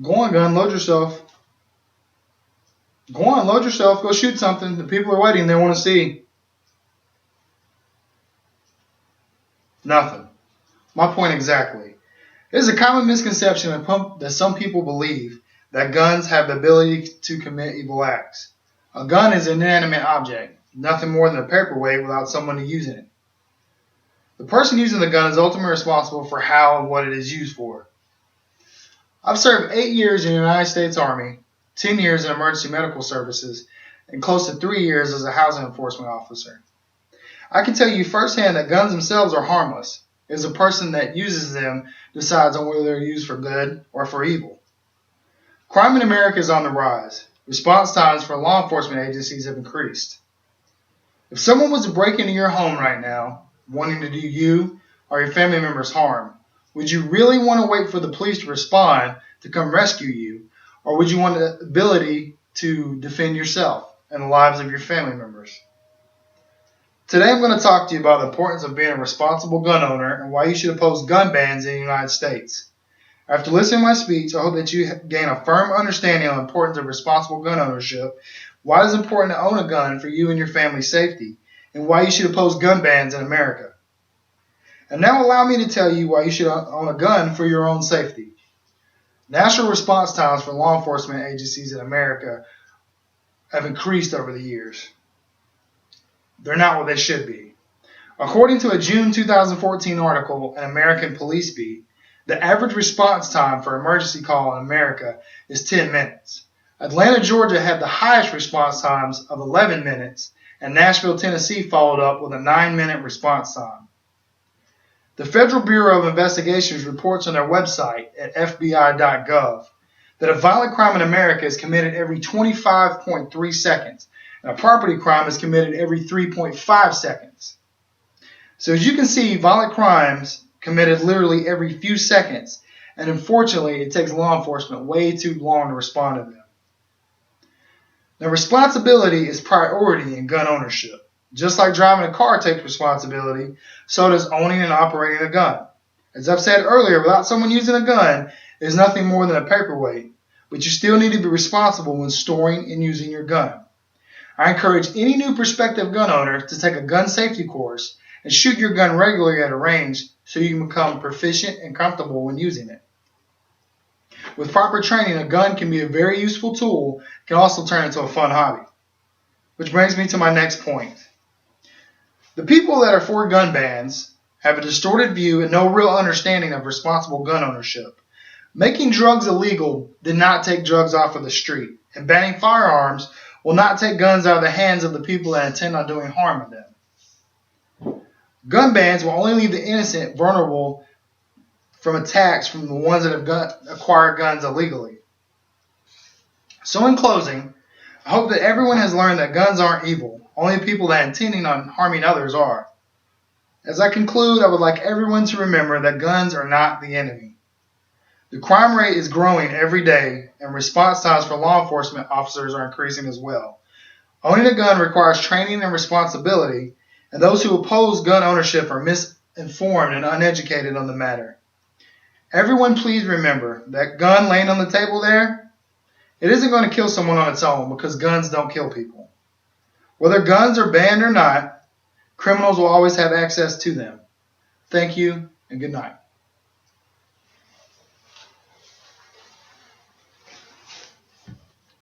Go on, gun, load yourself. Go on, load yourself. Go shoot something. The people are waiting. They want to see. Nothing. My point exactly. It is a common misconception that some people believe that guns have the ability to commit evil acts. A gun is an inanimate object, nothing more than a paperweight without someone using it. The person using the gun is ultimately responsible for how and what it is used for. I've served 8 years in the United States Army, 10 years in emergency medical services, and close to 3 years as a housing enforcement officer. I can tell you firsthand that guns themselves are harmless. It is a person that uses them decides on whether they're used for good or for evil. Crime in America is on the rise. Response times for law enforcement agencies have increased. If someone was to break into your home right now, wanting to do you or your family members harm, would you really want to wait for the police to respond to come rescue you, or would you want the ability to defend yourself and the lives of your family members? Today I'm going to talk to you about the importance of being a responsible gun owner and why you should oppose gun bans in the United States. After listening to my speech, I hope that you gain a firm understanding of the importance of responsible gun ownership, why it is important to own a gun for you and your family's safety, and why you should oppose gun bans in America. And now allow me to tell you why you should own a gun for your own safety. National response times for law enforcement agencies in America have increased over the years. They're not what they should be. According to a June 2014 article in American Police Beat, the average response time for an emergency call in America is 10 minutes. Atlanta, Georgia had the highest response times of 11 minutes, and Nashville, Tennessee followed up with a 9-minute response time. The Federal Bureau of Investigations reports on their website at fbi.gov that a violent crime in America is committed every 25.3 seconds, and a property crime is committed every 3.5 seconds. So as you can see, violent crimes committed literally every few seconds, and unfortunately it takes law enforcement way too long to respond to them. Now, responsibility is priority in gun ownership. Just like driving a car takes responsibility, so does owning and operating a gun. As I've said earlier, without someone using a gun, it is nothing more than a paperweight, but you still need to be responsible when storing and using your gun. I encourage any new prospective gun owner to take a gun safety course and shoot your gun regularly at a range so you can become proficient and comfortable when using it. With proper training, a gun can be a very useful tool, can also turn into a fun hobby. Which brings me to my next point. The people that are for gun bans have a distorted view and no real understanding of responsible gun ownership. Making drugs illegal did not take drugs off of the street, and banning firearms will not take guns out of the hands of the people that intend on doing harm to them. Gun bans will only leave the innocent vulnerable from attacks from the ones that have acquired guns illegally. So in closing, I hope that everyone has learned that guns aren't evil. Only people that are intending on harming others are. As I conclude, I would like everyone to remember that guns are not the enemy. The crime rate is growing every day, and response times for law enforcement officers are increasing as well. Owning a gun requires training and responsibility, and those who oppose gun ownership are misinformed and uneducated on the matter. Everyone please remember that gun laying on the table there, it isn't going to kill someone on its own because guns don't kill people. Whether guns are banned or not, criminals will always have access to them. Thank you and good night.